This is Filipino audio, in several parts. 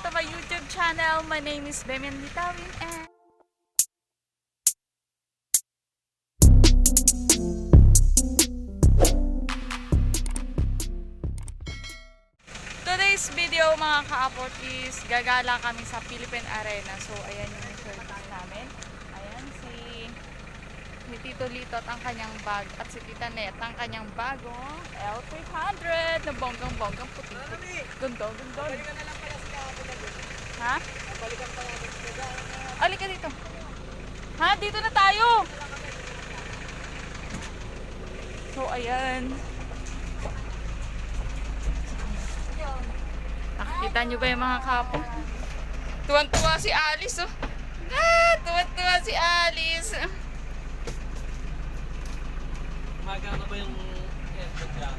to my YouTube channel. My name is Bimi and today's video mga ka-aport is gagala kami sa Philippine Arena. So ayan yung service namin. Ayan si Tito Lito at ang kanyang bag at si Tita Net ang kanyang bagong L300 na bonggang puti. Ganda. Balikan na lang pala si Kapag na doon. Ha? Balikan pa natin siya. Alika dito. Ha? Dito na tayo. So ayan. Nakikita nyo ba yung mga kapo? Tuwan-tuwa si Alice, oh. Tuwan-tuwa si Alice. Magkano ba yung airport dyan?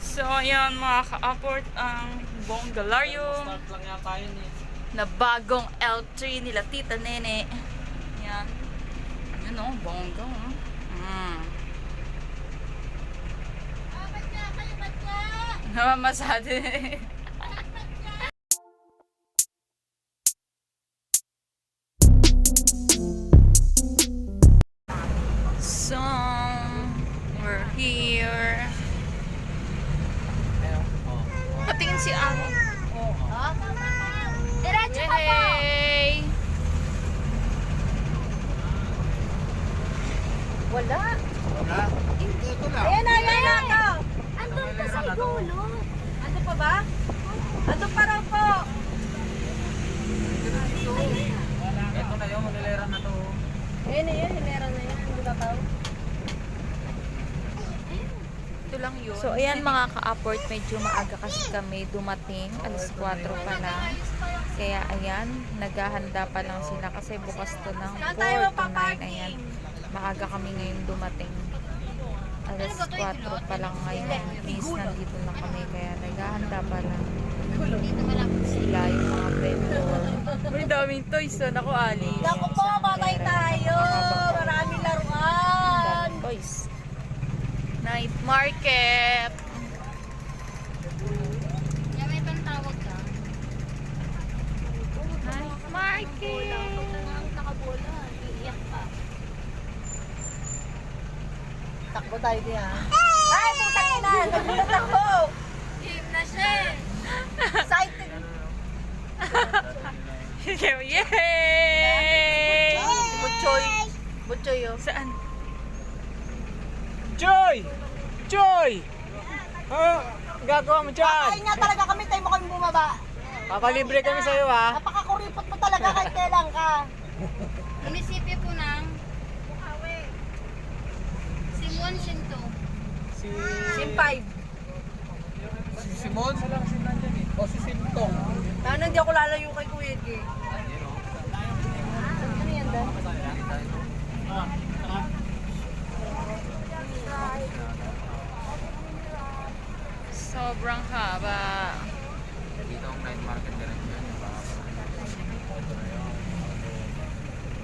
So, ayan mga ka-apport ang bonggalaryo Start lang yata yun eh. na bagong L3 nila Tita Nene. Ayan. Yun o, bongga o. Namamasado eh. So, we're here. Patingin si Amo. Diretso ka po! Hey! Wala. Hindi ito lang. Ayan na ako. Andun pa sa igulo. Andun pa ba? Andun pa raw po. Ito na yun, malilera na to. Ayan, hinera na yan. Hindi ba pa? Ito lang yun. So, ayan mga ka-apport, medyo maaga kasi kami dumating. Alas 4 pa lang. Kaya ayan, naghahanda pa lang sila kasi bukas to ng 4 to 9. Ayan, maaga kami ngayon dumating. Alas 4 pa lang ngayon. Please, nandito na kami. Kaya naghahanda pa lang sila yung mga vendor. May daming toys. So, naku, Ali. Naku po, matay tayo. Maraming laruan. Daming toys. Night market. Yan, may pantawag ka. Night market. Nakabola. Iiyak ka. Takbo tayo diyan. Ay, putang ina. Nagulat ako. Game na siya eh. Excited. Yay! Butchoy. Butchoy oh. Saan? Joy! Joy! Gagawa mo dyan! Kakain nga talaga kami, tayo mo kami bumaba. Papalibre kami sa'yo ha. Napakakuripot mo talaga kahit kailan ka. Munisipyo po ng Bocaue. Simon, Sinto. Sim 5. Si Simon? O si Simtong? Ano, hindi ako lalayo kay Kuya G. Ano yan ba? Sobrang haba. Dito ang night market ka rin dyan.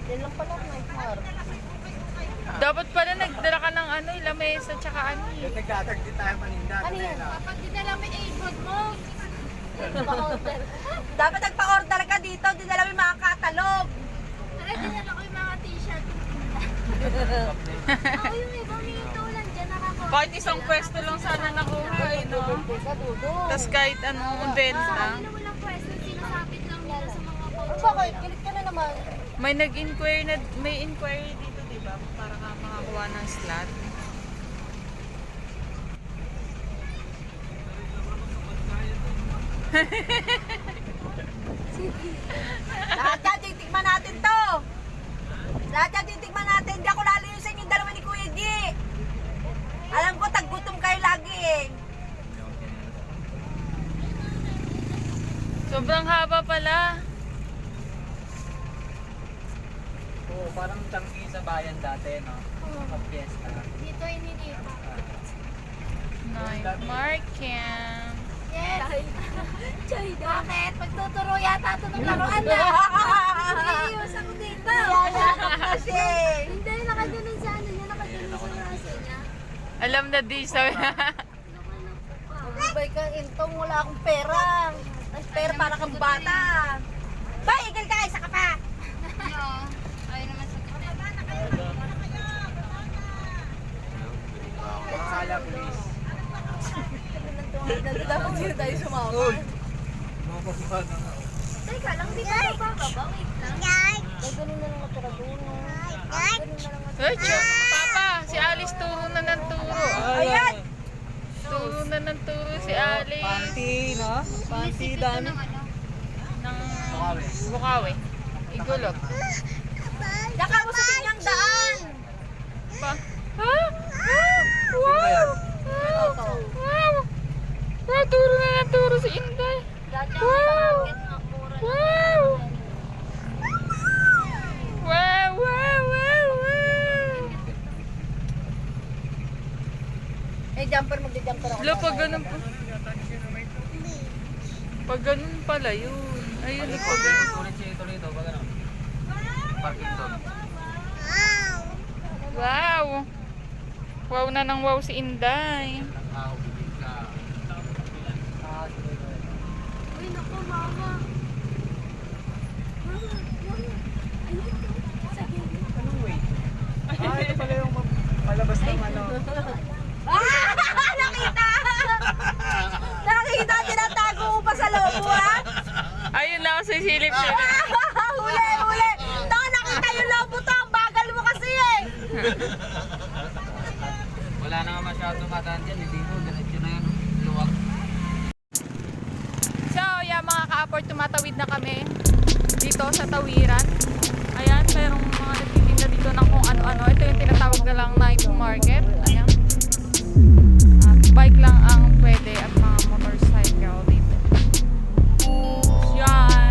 Yan lang pala ang night market. Dapat pala nagdala ka ng ano, lamesa tsaka ano. Nagtatag di tayo paninda. Ano yan? Kapag dinala mo yung A-food mo. Dapat nagpa-order ka dito, dinala mo yung mga katalog. Tara, dinala ko yung mga t-shirt. Ako yung ibang minto lang dyan nakakuha. Kahit isang pwesto lang sana nakuha eh, no? Tapos kahit anong benta. Ano mo lang pwesto, sinasapit lang nila sa mga pouch. Bakit? Kilit ka na naman. May nag-inquire na, may inquiry dito, di ba? Para ka makakuha ng slot. Lahat yan, titikman natin to. Lahat yan, titikman natin. Hindi ako lalayo sa inyong dalawa ni Kuya G. Alam ko, taggutom kayo lagi eh. Sobrang haba pala. Oo, parang tangki sa bayan dati, no? Pag-fiesta. Dito ininita. Night market. Yes. Choy, bakit? Pagtuturo yata ito ng laruan na. Seriyos ako dito. Kasi. Hindi, nakaganon sa ano niya, nakaganon sa rasa niya. Alam na di, sabi na. Magbay ka, intong wala akong pera. pera para kang bata. Bay, igil ka, isa ka pa. Ayaw naman sa Bahala, please. Dapat dito tayo sumama. Mapapapa na nga. Teka lang, di ba bababa? Wait lang. Ay, ganun na lang natira doon. Papa, si Alice turo na ng turo. Ayan! Turo na ng turo si Alice. Panty, no? Panty, dami. Ng Bocaue. Igulog. Daka mo sa tinyang daan! Pa. Ha? Wow! Wow! Wow! Wow! Turo na ng turo si Inday. Wow! Wow! Wow! Wow! Wow! Wow! Eh, jumper, magdi-jumper ako. Lo, pag ganun pa. Pag ganun pala yun. Ayun, pag ganun. Ulit siya ito rito, pag ano? Parking doon. Wow! Wow na ng wow si Inday. Uy, naku, mama. Mama. Ayun to. Sa gilid. Anong way? Ito pala yung palabas ng ano. Ah! Nakita! Nakita, tinatago mo pa sa lobo, ha? Ayun na ako sa silip siya. Huli, huli! Nakita yung lobo to, ang bagal mo kasi eh! Wala na nga masyadong kataan dyan. Hindi mo, ganit yun na yan. Luwag. So, yeah, mga ka-apport, tumatawid na kami dito sa tawiran. Ayan, mayroong mga nagtitinda dito ng kung ano-ano. Ito yung tinatawag na lang night market. Ayan. At bike lang ang pwede at mga motorcycle dito. Yan.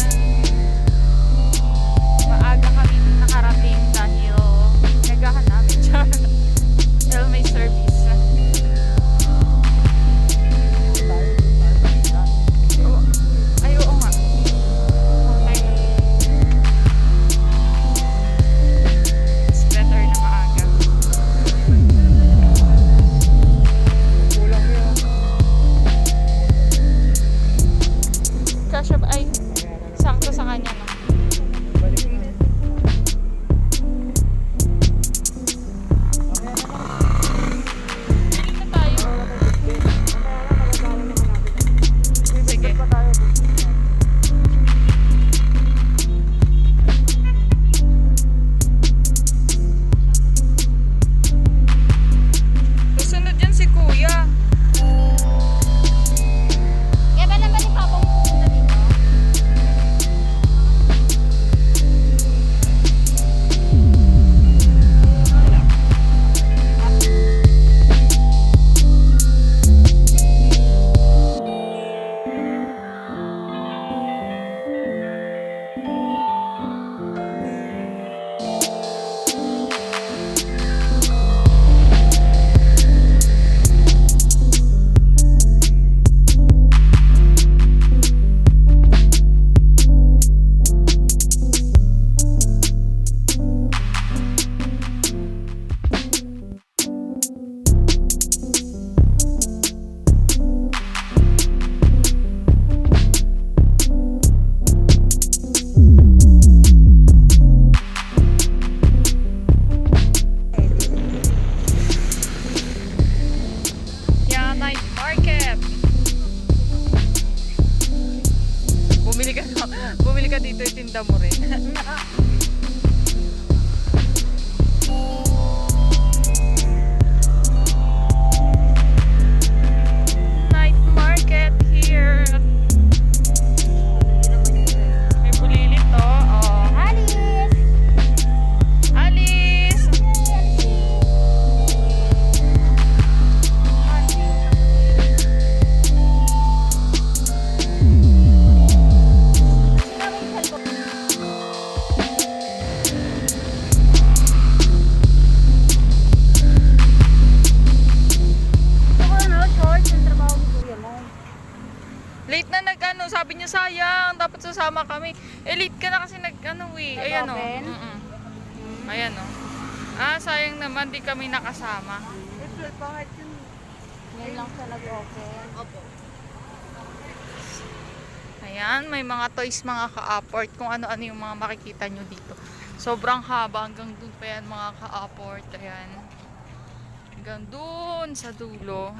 Maaga kami nakarating dahil nagahan namin siya. Dahil may service. Ay, oo nga. Okay. It's better na maaga. Kulang yun. Kasha ba? Ay, sakto sa kanya no? Balik mo. Bili na tayo. Sige. Susunod yan si Kuya. Kaya ba naman ni Papa mo pupunta dito? Yeah, night market. Bumili ka dito, itinda mo rin. Night market here. May bulilit to. Oh. Alice! Alice! Late na nag-ano, sabi niya sayang, dapat sasama kami. Eh late ka na kasi nag-ano eh. Ayan o. Ayan o. Ah, sayang naman, di kami nakasama. April, pangit yun. Ngayon lang siya nag-open. Opo. Ayan, may mga toys mga ka-apport. Kung ano-ano yung mga makikita nyo dito. Sobrang haba. Hanggang dun pa yan mga ka-apport. Ayan. Hanggang dun sa dulo.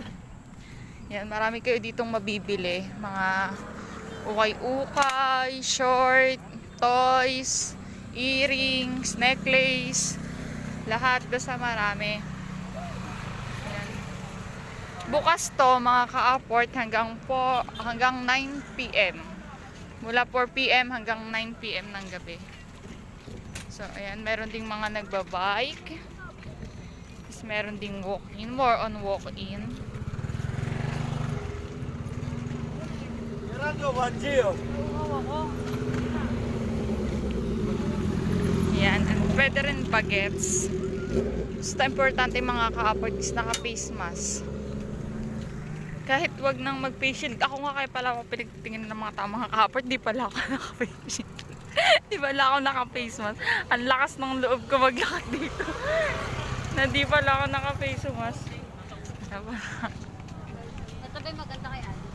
Ayan, marami kayo ditong mabibili. Mga ukay-ukay, short, toys, earrings, necklace. Lahat basta marami. Ayan. Bukas to mga ka-apport hanggang 9 PM. Mula 4 PM hanggang 9 PM ng gabi. So, ayan. Meron ding mga nagbabike. Tapos meron ding walk-in. More on walk-in. Ayan. And pwede rin bagets. Basta importante mga ka-apport is naka-face mask. Kahit wag nang mag-face shield. Ako nga kaya pala ako pinagtingin ng mga tamang ka-apport. Di pala ako naka-face shield. Di pala ako naka-face mask. Ang lakas ng loob ko maglakad dito. Na di pala ako naka-face mask. Ito ba yung maganda kay Ate?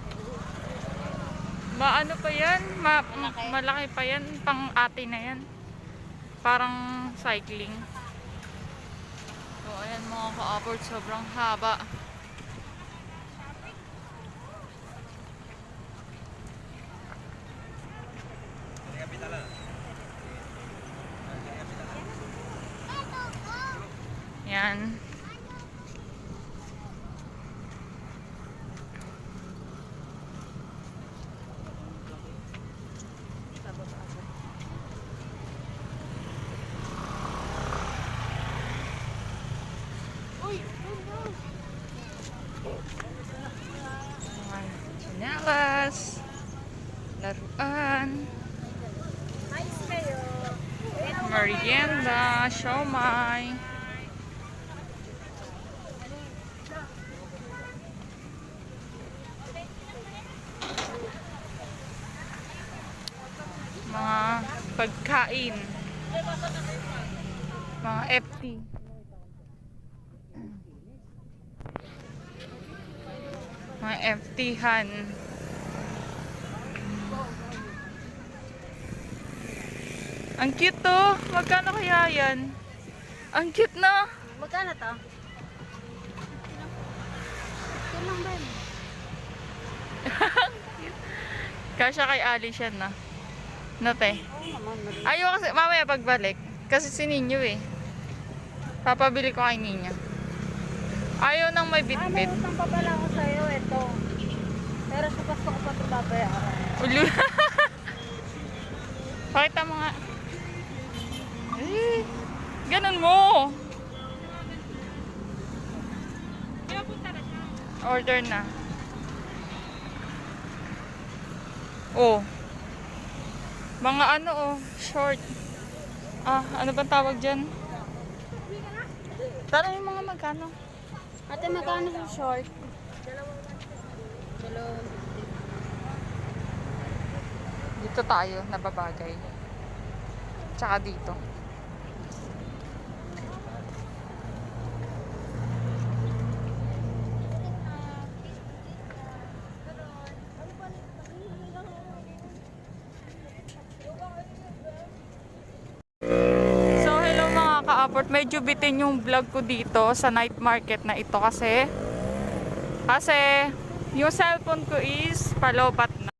Maano pa yan? Malaki pa yan. Pang ate na yan. Parang cycling. So ayan mga ka-apport. Sobrang haba. Yan. Chinelas. Laruan. Merienda. Siomai. Mga pagkain, mga FT, mga FT-han. Ang cute to. Magkano kaya yan? Ang cute na. Magkano to? Yan lang ba yun? Kasya kay Alice yan na. No, te? Oo naman. Ayaw kasi, mamaya pagbalik. Kasi si Ninyo eh. Papabili ko kay Ninyo. Ayaw nang may May bitbit. utang pa pala ako sa'yo. Ito. Pero sa gusto ko pa ito babayaran. Ulo. Pakita mo nga. Eh, ganun mo. Order na. Oh. Mga ano oh, short. Ano bang tawag dyan? Tara yung mga magkano. Ate, magkano sa short? Dito tayo, nababagay. Tsaka dito. So, hello mga ka-apport. Medyo bitin yung vlog ko dito sa night market na ito kasi yung cellphone ko is palobat na.